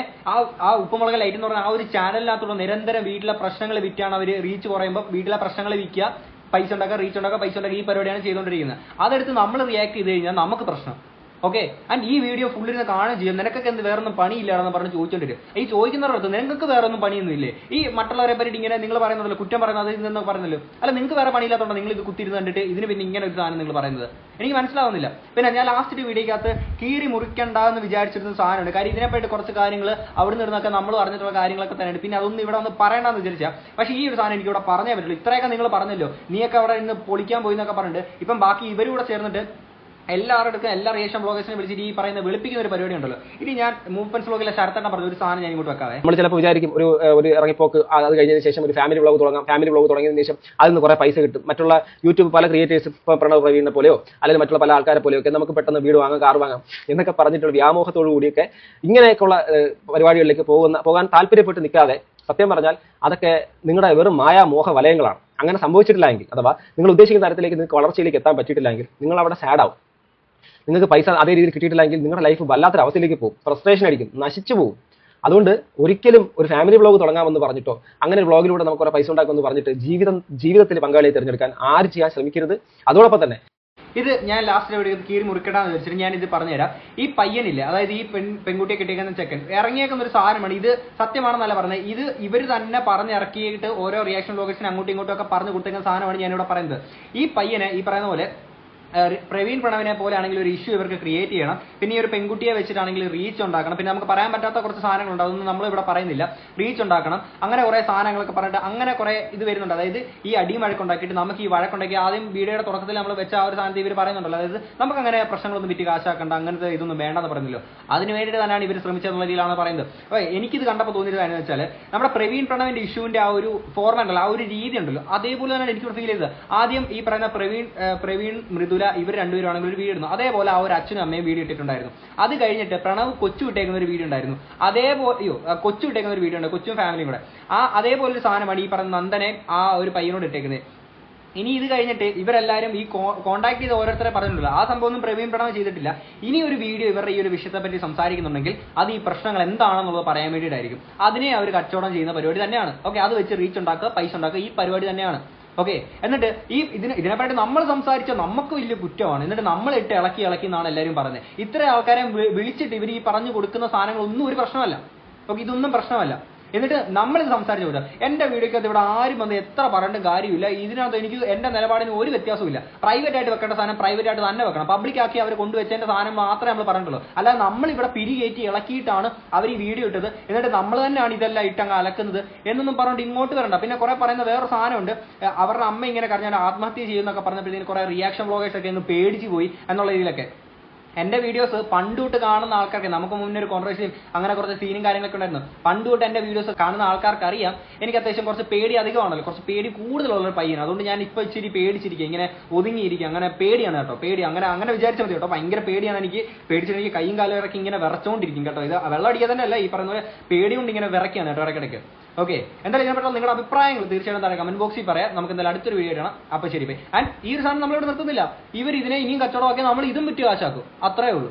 ആ ഉപ്പുമുളക് ലൈറ്റ് എന്ന് പറഞ്ഞാൽ ആ ഒരു ചാനലിനകത്തുള്ള നിരന്തരം വീട്ടിലെ പ്രശ്നങ്ങൾ വിറ്റാണ് അവർ റീച്ച് കുറയുമ്പോൾ വീട്ടിലെ പ്രശ്നങ്ങൾ വിൽക്കുക, പൈസ ഉണ്ടാക്കുക, റീച്ച് ഉണ്ടാക്കുക, പൈസ ഉണ്ടാക്കുക, ഈ പരിപാടിയാണ് ചെയ്തുകൊണ്ടിരിക്കുന്നത്. അതെടുത്ത് നമ്മൾ റിയാക്ട് ചെയ്ത് കഴിഞ്ഞാൽ നമുക്ക് പ്രശ്നം. ഓക്കെ, ആൻഡ് ഈ വീഡിയോ ഫുള്ളിരുന്ന് കാണുകയും ചെയ്യും. നിനക്കൊക്കെ എന്ത് വേറൊന്നും പണിയില്ലാണെന്ന് പറഞ്ഞ് ചോദിച്ചോണ്ടിരും. ഈ ചോദിക്കുന്നവരടുത്ത് നിങ്ങൾക്ക് വേറെ ഒന്നും പണിയൊന്നും ഇല്ലേ? ഈ മറ്റുള്ളവരെ പറ്റി ഇങ്ങനെ നിങ്ങൾ പറയുന്നതല്ലോ, കുറ്റം പറയുന്നത് അതിൽ നിന്നൊക്കെ പറയുന്നല്ലോ. അല്ല, നിങ്ങൾക്ക് വേറെ പണിയില്ലാത്തതുകൊണ്ട് നിങ്ങൾ ഇത് കുത്തിരുന്ന് കണ്ടിട്ട് ഇതിന് പിന്നെ ഇങ്ങനെ ഒരു സാധനം നിങ്ങൾ പറയുന്നത് എനിക്ക് മനസ്സിലാവുന്നില്ല. പിന്നെ ഞാൻ ലാസ്റ്റ് വീഡിയോക്കകത്ത് കീറി മുറിക്കണ്ട എന്ന് വിചാരിച്ചിരുന്ന സാധനമുണ്ട്. കാര്യം ഇതിനെപ്പറ്റി കുറച്ച് കാര്യങ്ങൾ അവിടെ നിന്നൊക്കെ നമ്മൾ അറിഞ്ഞിട്ടുള്ള കാര്യങ്ങളൊക്കെ തന്നെയാണ്. പിന്നെ അതൊന്നും ഇവിടെ ഒന്ന് പറയണമെന്ന് വിചാരിച്ചാൽ, പക്ഷേ ഈ ഒരു സാധനം എനിക്ക് ഇവിടെ പറഞ്ഞേ പറ്റുള്ളൂ. ഇത്രയൊക്കെ നിങ്ങൾ പറഞ്ഞല്ലോ, നീയൊക്കെ അവിടെ ഇന്ന് പൊളിക്കാൻ പോയി എന്നൊക്കെ പറഞ്ഞിട്ട് ഇപ്പം ബാക്കി ഇവരൂടെ ചേർന്നിട്ട് എല്ലാവരുടെ എല്ലാ റിയേഷൻ ബ്ലോഗേഴ്സിനെ വിളിച്ചിട്ട് ഈ പറയുന്ന വെളുപ്പിക്കുന്ന ഒരു പരിപാടി ഉണ്ടല്ലോ. ഇനി ഞാൻ മൂവ്മെന്റ്സ് ബ്ലോഗിലെ ശരത്തണ്ണ പറഞ്ഞ ഒരു സാധനം ഞാൻ ഇങ്ങോട്ട് വെക്കാവേ. നമ്മൾ ചിലപ്പോൾ വിചാരിക്കും ഒരു ഇറങ്ങിപ്പോക്ക്, അത് കഴിഞ്ഞതിന് ശേഷം ഒരു ഫാമിലി വ്ളോഗ് തുടങ്ങാം. ഫാമിലി വ്ളോഗ് തുടങ്ങിയതിന് ശേഷം അതിൽ നിന്ന് കുറേ പൈസ കിട്ടും. മറ്റുള്ള യൂട്യൂബ് പല ക്രിയേറ്റേഴ്സ്, ഇപ്പോൾ പ്രണവ് പ്രവീണിനെ പോലെയോ അല്ലെങ്കിൽ മറ്റുള്ള പല ആൾക്കാരെ പോലെയോ ഒക്കെ നമുക്ക് പെട്ടെന്ന് വീട് വാങ്ങാം, കാർ വാങ്ങാം എന്നൊക്കെ പറഞ്ഞിട്ടുള്ള വ്യാമോഹത്തോടു കൂടിയൊക്കെ ഇങ്ങനെയൊക്കെയുള്ള പരിപാടികളിലേക്ക് പോകാൻ താല്പര്യപ്പെട്ട് നിൽക്കാതെ, സത്യം പറഞ്ഞാൽ അതൊക്കെ നിങ്ങളുടെ വെറും മായാമോഹ വലയങ്ങളാണ്. അങ്ങനെ സംഭവിച്ചിട്ടില്ല എങ്കിൽ, അഥവാ നിങ്ങൾ ഉദ്ദേശിക്കുന്ന തരത്തിലേക്ക് നിങ്ങൾക്ക് വളർച്ചയിലേക്ക് എത്താൻ പറ്റിയിട്ടില്ലെങ്കിൽ നിങ്ങൾ അവിടെ സാഡാവും. നിങ്ങൾക്ക് പൈസ അതേ രീതിയിൽ കിട്ടിയിട്ടില്ലെങ്കിൽ നിങ്ങളുടെ ലൈഫ് വല്ലാത്തൊരു അവസ്ഥയിലേക്ക് പോകും, ഫ്രസ്ട്രേഷൻ അടിക്കും, നശിച്ചു പോകും. അതുകൊണ്ട് ഒരിക്കലും ഒരു ഫാമിലി വ്ളോഗ് തുടങ്ങാമെന്ന് പറഞ്ഞിട്ടോ അങ്ങനെ ഒരു വ്ളോഗിലൂടെ നമുക്ക് കുറെ പൈസ ഉണ്ടാക്കുമെന്ന് പറഞ്ഞിട്ട് ജീവിതത്തിൽ പങ്കാളിയെ തിരഞ്ഞെടുക്കാൻ ആരും ചെയ്യാൻ ശ്രമിക്കരുത്. അതോടൊപ്പം തന്നെ ഇത് ഞാൻ ലാസ്റ്റ് വീഡിയോ കീറി മുറിക്കടാന്ന് വെച്ചിട്ട് ഞാൻ ഇത് പറഞ്ഞുതരാം. ഈ പയ്യനില്ല, അതായത് ഈ പെൺകുട്ടിയെ കിട്ടിയേക്കുന്ന ചെക്കൻ ഇറങ്ങിയേക്കുന്ന ഒരു സാധനമാണ്. ഇത് സത്യമാണെന്നല്ല പറഞ്ഞത്, ഇത് ഇവർ തന്നെ പറഞ്ഞിറക്കിയിട്ട് ഓരോ റിയാക്ഷൻ ബ്ലോഗേഴ്സിന് അങ്ങോട്ടും ഇങ്ങോട്ടും ഒക്കെ പറഞ്ഞു കൊടുത്തേക്കുന്ന സാധനമാണ് ഞാനിവിടെ പറയുന്നത്. ഈ പയ്യനെ ഈ പറയുന്ന പോലെ പ്രവീൺ പ്രണവിനെ പോലെ ആണെങ്കിൽ ഒരു ഇഷ്യൂ ഇവർക്ക് ക്രിയേറ്റ് ചെയ്യണം. പിന്നെ ഈ ഒരു പെൺകുട്ടിയെ വെച്ചിട്ടാണെങ്കിൽ റീച്ച് ഉണ്ടാക്കണം. പിന്നെ നമുക്ക് പറയാൻ പറ്റാത്ത കുറച്ച് സാധനങ്ങളുണ്ട്, അതൊന്നും നമ്മൾ ഇവിടെ പറയുന്നില്ല. റീച്ച് ഉണ്ടാക്കണം, അങ്ങനെ കുറെ സാധനങ്ങളൊക്കെ പറഞ്ഞിട്ട് അങ്ങനെ കുറെ ഇത് വരുന്നുണ്ട്. അതായത് ഈ അടിയും വഴക്കുണ്ടാക്കിയിട്ട് നമുക്ക് ഈ വഴക്കുണ്ടാക്കി ആദ്യം വീഡിയോയുടെ തുടക്കത്തിൽ നമ്മൾ വെച്ച ആ ഒരു സാധനത്തിൽ ഇവർ പറയുന്നുണ്ടല്ലോ, അതായത് നമുക്ക് അങ്ങനെ പ്രശ്നങ്ങളൊന്നും വിറ്റ് കാശാക്കണ്ട, അങ്ങനത്തെ ഇതൊന്നും വേണ്ടെന്ന് പറയുന്നല്ലോ. അതിന് വേണ്ടിയിട്ട് തന്നെയാണ് ഇവർ ശ്രമിച്ചെന്നുള്ള രീതിയിലാണ് പറയുന്നത്. അപ്പോൾ എനിക്കിത് കണ്ടപ്പോൾ തോന്നിയത് എന്ന് വെച്ചാൽ നമ്മുടെ പ്രവീൺ പ്രണവിന്റെ ഇഷ്യൂവിന്റെ ആ ഒരു ഫോർമാറ്റ് ഉണ്ടല്ലോ, ആ ഒരു രീതി ഉണ്ടല്ലോ, അതേപോലെ തന്നെ എനിക്ക് ഫീൽ ചെയ്തത്. ആദ്യം ഈ പറയുന്ന പ്രവീൺ മൃദുല ഇവർ രണ്ടുപേരാണെങ്കിൽ ഒരു വീഡിയോ ഇടുന്നു, അതേപോലെ ആ ഒരു അച്ഛനും അമ്മയും വീഡിയോ ഇട്ടിട്ടുണ്ടായിരുന്നു. അത് കഴിഞ്ഞിട്ട് പ്രണവ് കൊച്ചു വിട്ടേക്കുന്ന ഒരു വീഡിയോ ഉണ്ടായിരുന്നു, അതേപോലെ കൊച്ചു വിട്ടേക്കുന്ന ഒരു വീഡിയോ ഉണ്ട്, കൊച്ചും ഫാമിലിയും കൂടെ. അതേപോലെ ഒരു സാധനമാണ് ഈ പറയുന്ന നന്ദനെ ആ ഒരു പയ്യനോട് ഇട്ടേക്കുന്നത്. ഇനി ഇത് കഴിഞ്ഞിട്ട് ഇവരെല്ലാവരും ഈ കോൺടാക്ട് ചെയ്ത് ഓരോരുത്തരെ പറഞ്ഞിട്ടുണ്ടല്ലോ, ആ സംഭവം ഒന്നും പ്രവീൺ പ്രണവ് ചെയ്തിട്ടില്ല. ഇനി ഒരു വീഡിയോ ഇവരുടെ ഈ ഒരു വിഷയത്തെ പറ്റി സംസാരിക്കുന്നുണ്ടെങ്കിൽ അത് ഈ പ്രശ്നങ്ങൾ എന്താണെന്നുള്ളത് പറയാൻ വേണ്ടിയിട്ടായിരിക്കും. അതിനെ അവർ കച്ചവടം ചെയ്യുന്ന പരിപാടി തന്നെയാണ്. ഓക്കെ, അത് വെച്ച് റീച്ച് ഉണ്ടാക്കുക, പൈസ ഉണ്ടാക്കുക, ഈ പരിപാടി തന്നെയാണ്. ഓക്കെ, എന്നിട്ട് ഇതിനെപ്പറ്റി നമ്മൾ സംസാരിച്ച നമുക്ക് വലിയ കുറ്റമാണ്. എന്നിട്ട് നമ്മൾ ഇട്ട് ഇളക്കി എന്നാണ് എല്ലാവരും പറയുന്നത്. ഇത്ര ആൾക്കാരെ വിളിച്ചിട്ട് ഇവർ ഈ പറഞ്ഞു കൊടുക്കുന്ന സാധനങ്ങളൊന്നും ഒരു പ്രശ്നമല്ല. ഓക്കെ, ഇതൊന്നും പ്രശ്നമല്ല. എന്നിട്ട് നമ്മളിത് സംസാരിച്ചു കൊടുക്കുക. എൻ്റെ വീഡിയോക്കകത്ത് ഇവിടെ ആരും വന്ന് എത്ര പറഞ്ഞിട്ട് കാര്യമില്ല. ഇതിനകത്ത് എനിക്ക് എൻ്റെ നിലപാടിന് ഒരു വ്യത്യാസവും ഇല്ല. പ്രൈവറ്റ് ആയിട്ട് വെക്കേണ്ട സാധനം പ്രൈവറ്റ് ആയിട്ട് തന്നെ വെക്കണം. പബ്ലിക് ആക്കി അവർ കൊണ്ടുവച്ചതിൻ്റെ സാധനം മാത്രമേ നമ്മൾ പറഞ്ഞിട്ടുള്ളൂ. അല്ലാതെ നമ്മളിവിടെ പിരികേറ്റി ഇളക്കിയിട്ടാണ് അവർ ഈ വീഡിയോ ഇട്ടത്, എന്നിട്ട് നമ്മൾ തന്നെയാണ് ഇതെല്ലാം ഇട്ടങ്ങ് അലക്കുന്നത് എന്നൊന്നും പറഞ്ഞുകൊണ്ട് ഇങ്ങോട്ട് വരണ്ട. പിന്നെ കുറെ പറയുന്ന വേറെ സാധനമുണ്ട്, അവരുടെ അമ്മ ഇങ്ങനെ കരഞ്ഞാൽ ആത്മഹത്യ ചെയ്യുന്നൊക്കെ പറഞ്ഞപ്പോഴത്തേക്കും കുറെ റിയാക്ഷൻ ബ്ലോഗേഴ്സൊക്കെ ഒന്ന് പേടിച്ച് പോയി എന്നുള്ള രീതിയിലൊക്കെ. എൻ്റെ വീഡിയോസ് പണ്ടുതൊട്ട് കാണുന്ന ആൾക്കാർക്ക്, നമുക്ക് മുന്നേ ഒരു കോൺട്രവേഴ്സിയും അങ്ങനെ കുറച്ച് സീനും കാര്യങ്ങളൊക്കെ ഉണ്ടായിരുന്നു. പണ്ടുതൊട്ട് എൻ്റെ വീഡിയോസ് കാണുന്ന ആൾക്കാർക്ക് അറിയാം എനിക്ക് അത്യാവശ്യം കുറച്ച് പേടി അധികമാണല്ലോ, കുറച്ച് പേടി കൂടുതലുള്ളൊരു പയ്യനാണ്. അതുകൊണ്ട് ഞാൻ ഇപ്പോൾ ഇച്ചിരി പേടിച്ചിരിക്കുക, ഇങ്ങനെ ഒതുങ്ങിയിരിക്കുക. അങ്ങനെ പേടിയാണ് കേട്ടോ, പേടി അങ്ങനെ വിചാരിച്ചാൽ മതി കേട്ടോ. ഭയങ്കര പേടിയാണ് എനിക്ക്. പേടിച്ചിട്ട് എനിക്ക് കൈയും കാലും ഇറക്കി ഇങ്ങനെ വിറച്ചുകൊണ്ടിരിക്കും കേട്ടോ. ഇത് വെള്ളം അടിക്കുക തന്നെ അല്ല, ഈ പറയുന്ന പോലെ പേടി കൊണ്ട് ഇങ്ങനെ വിറയ്ക്കുകയാണ് കേട്ടോ ഇടയ്ക്കിടയ്ക്ക്. ഓക്കെ, എന്തായാലും ഇതിനെപ്പറ്റി നിങ്ങളുടെ അഭിപ്രായങ്ങൾ തീർച്ചയായിട്ടും താഴെ കമന്റ് ബോക്സിൽ പറയാം. നമുക്ക് എന്തായാലും അടുത്തൊരു വീഡിയോ ഇടണം. അപ്പോൾ ശരി ബൈ. ആൻഡ് ഈ ഒരു സാധനം നമ്മളിവിടെ നിർത്തുന്നില്ല. ഇവർ ഇതിനെ ഇനിയും കച്ചവടമാക്കി നമ്മൾ ഇതും വിറ്റ് കാശാക്കും, അത്രേ ഉള്ളൂ.